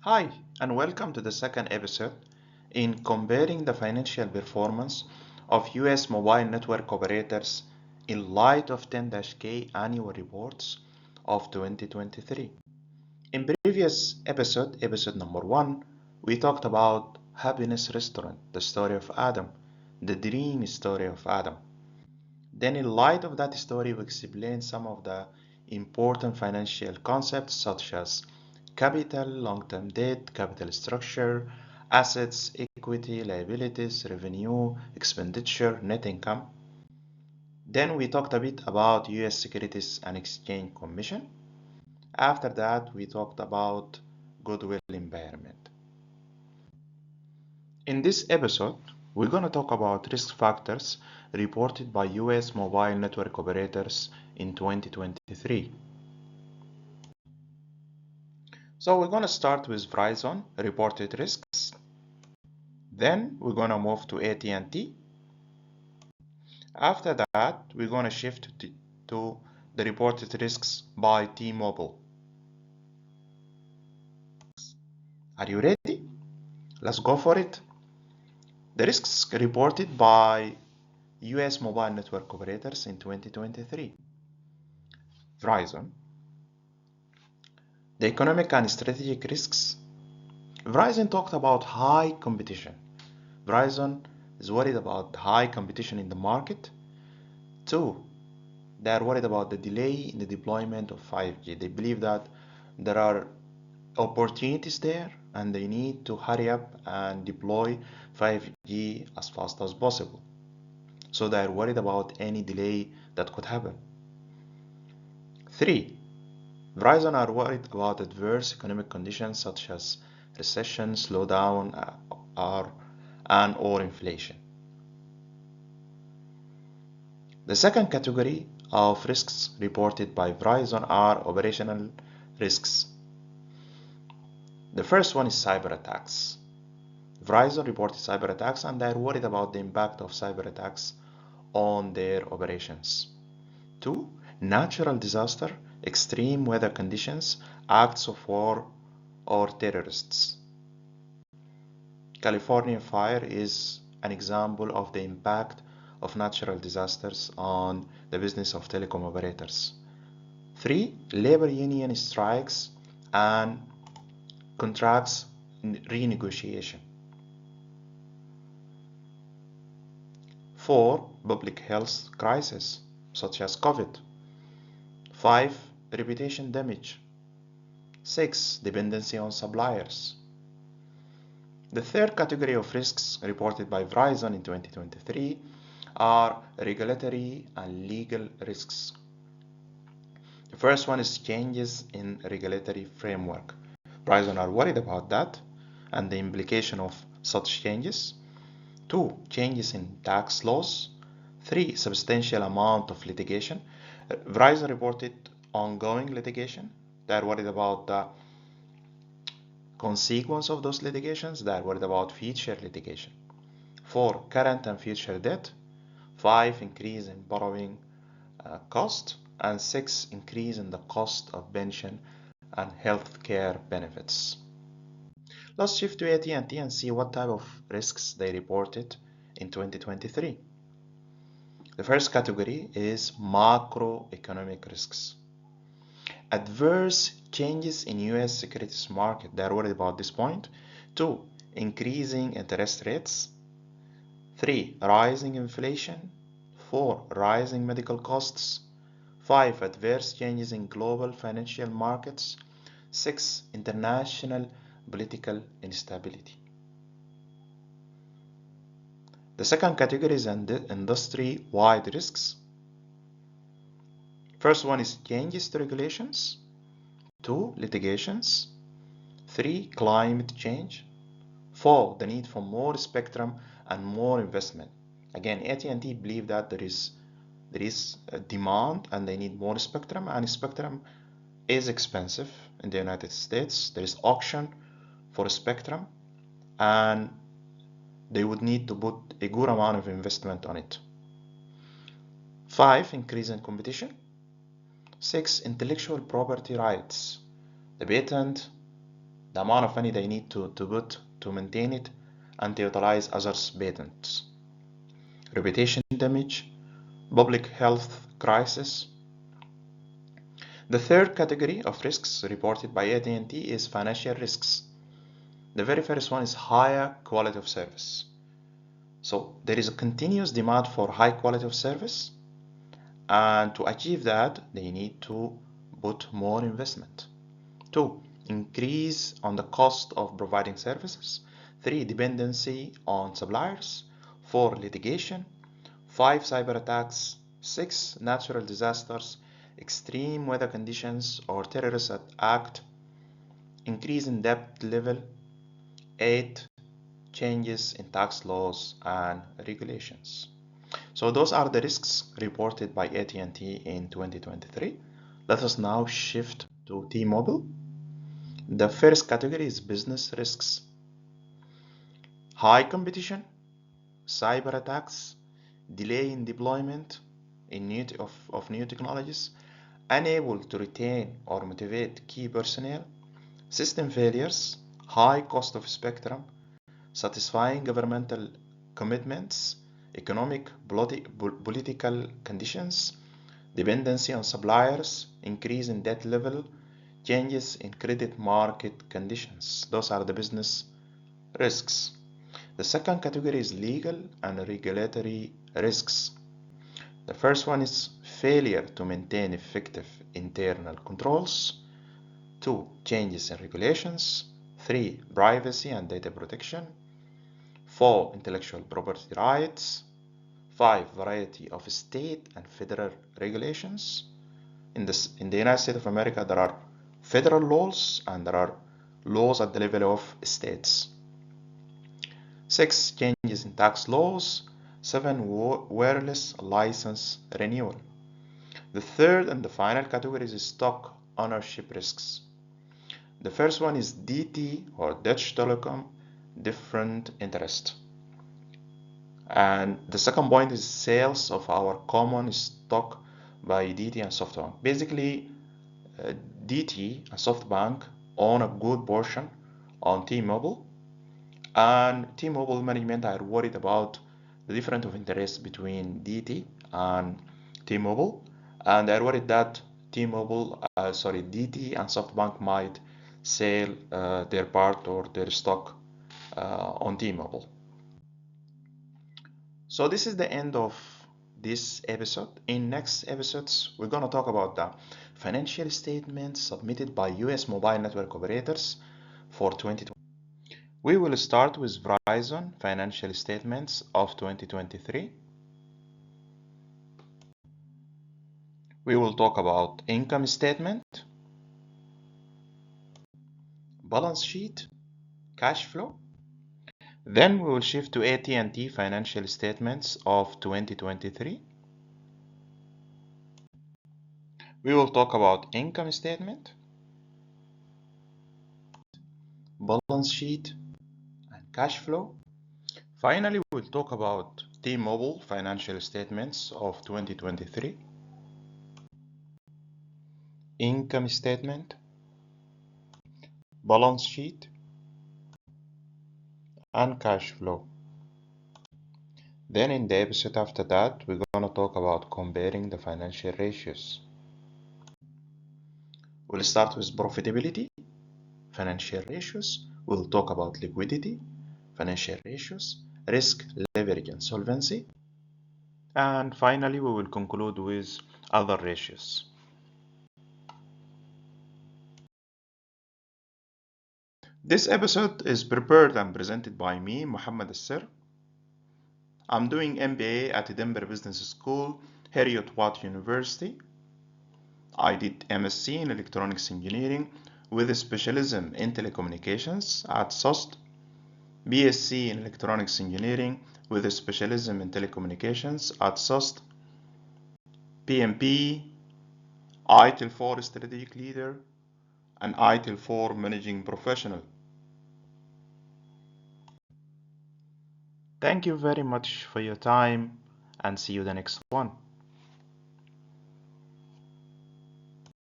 Hi, and welcome to the second episode in comparing the financial performance of US mobile network operators in light of 10-K annual reports of 2023. In previous episode number 1, we talked about Happiness Restaurant, the story of Adam, the dream story of Adam. Then in light of that story, we explained some of the important financial concepts such as capital, long-term debt, capital structure, assets, equity, liabilities, revenue, expenditure, net income. Then we talked a bit about US Securities and Exchange Commission. After that, we talked about goodwill impairment. In this episode, we're going to talk about risk factors reported by US mobile network operators in 2023. So we're going to start with Verizon reported risks. Then we're going to move to AT&T. After that, we're going to shift to the reported risks by T-Mobile. Are you ready? Let's go for it. The risks reported by US mobile network operators in 2023. Verizon. The economic and strategic risks. Verizon talked about high competition. Verizon is worried about high competition in the market. 2. They are worried about the delay in the deployment of 5G. They believe that there are opportunities there and they need to hurry up and deploy 5G as fast as possible. So they are worried about any delay that could happen. 3. Verizon are worried about adverse economic conditions such as recession, slowdown, or inflation. The second category of risks reported by Verizon are operational risks. The first one is cyber attacks. Verizon reported cyber attacks and they are worried about the impact of cyber attacks on their operations. 2. Natural disaster, extreme weather conditions, acts of war, or terrorists. California fire is an example of the impact of natural disasters on the business of telecom operators. 3. Labor union strikes and contracts renegotiation. 4. Public health crisis such as COVID. 5. Reputation damage. 6. Dependency on suppliers. The third category of risks reported by Verizon in 2023 are regulatory and legal risks. The first one is changes in regulatory framework. Verizon are worried about that and the implication of such changes. 2. Changes in tax laws. 3. Substantial amount of litigation. Verizon reported ongoing litigation. They are worried about the consequence of those litigations. They are worried about future litigation. 4. Current and future debt. 5. Increase in borrowing cost. And 6. Increase in the cost of pension and healthcare benefits. Let's shift to AT&T and see what type of risks they reported in 2023. The first category is macroeconomic risks. Adverse changes in US securities market. They are worried about this point. 2. Increasing interest rates. 3. Rising inflation. 4. Rising medical costs. 5. Adverse changes in global financial markets. 6. International political instability. The second category is industry-wide risks. First one is changes to regulations. 2. Litigations. 3. Climate change. 4. The need for more spectrum and more investment. Again, AT&T believe that there is a demand and they need more spectrum, and spectrum is expensive in the United States. There is auction for spectrum and they would need to put a good amount of investment on it. 5. Increase in competition. 6. Intellectual property rights. The patent the amount of money they need to put to maintain it and to utilize others' patents. Reputation damage, public health crisis. The third category of risks reported by AT&T is financial risks. The very first one is higher quality of service. So there is a continuous demand for high quality of service, and to achieve that, they need to put more investment. 2, increase on the cost of providing services. 3, dependency on suppliers. 4, litigation. 5, cyber attacks. 6, natural disasters, extreme weather conditions or terrorist act. Increase in debt level. 8, changes in tax laws and regulations. So those are the risks reported by AT&T in 2023. Let us now shift to T-Mobile. The first category is business risks. High competition, cyber attacks, delay in deployment of new technologies, unable to retain or motivate key personnel, system failures, high cost of spectrum, satisfying governmental commitments, economic political conditions, dependency on suppliers, increase in debt level, changes in credit market conditions. Those are the business risks. The second category is legal and regulatory risks. The first one is failure to maintain effective internal controls. 2, changes in regulations. 3, privacy and data protection. 4, intellectual property rights. 5, variety of state and federal regulations. In the United States of America, there are federal laws and there are laws at the level of states. 6, changes in tax laws. 7, wireless license renewal. The third and the final category is stock ownership risks. The first one is DT or Dutch Telecom different interest. And the second point is sales of our common stock by DT and SoftBank. Basically, DT and SoftBank own a good portion on T-Mobile, and T-Mobile management are worried about the difference of interest between DT and T-Mobile, and they're worried that DT and SoftBank might sell their part or their stock on T-Mobile. So this is the end of this episode. In next episodes, we're going to talk about the financial statements submitted by US mobile network operators for 2020. We will start with Verizon financial statements of 2023. We will talk about income statement, balance sheet, cash flow. Then we will shift to AT&T financial statements of 2023. We will talk about income statement, balance sheet, and cash flow. Finally, we will talk about T-Mobile financial statements of 2023, income statement, balance sheet, and cash flow. Then in the episode after that, we're going to talk about comparing the financial ratios. We'll start with profitability, financial ratios. We'll talk about liquidity, financial ratios, risk, leverage, and solvency. And finally, we will conclude with other ratios. This episode is prepared and presented by me, Muhammad Assir. I'm doing MBA at Denver Business School, Heriot-Watt University. I did MSc in Electronics Engineering with a specialism in Telecommunications at SOST, BSc in Electronics Engineering with a specialism in Telecommunications at SOST, PMP, ITIL 4 Strategic Leader, and ITIL 4 Managing Professional. Thank you very much for your time, and see you the next one.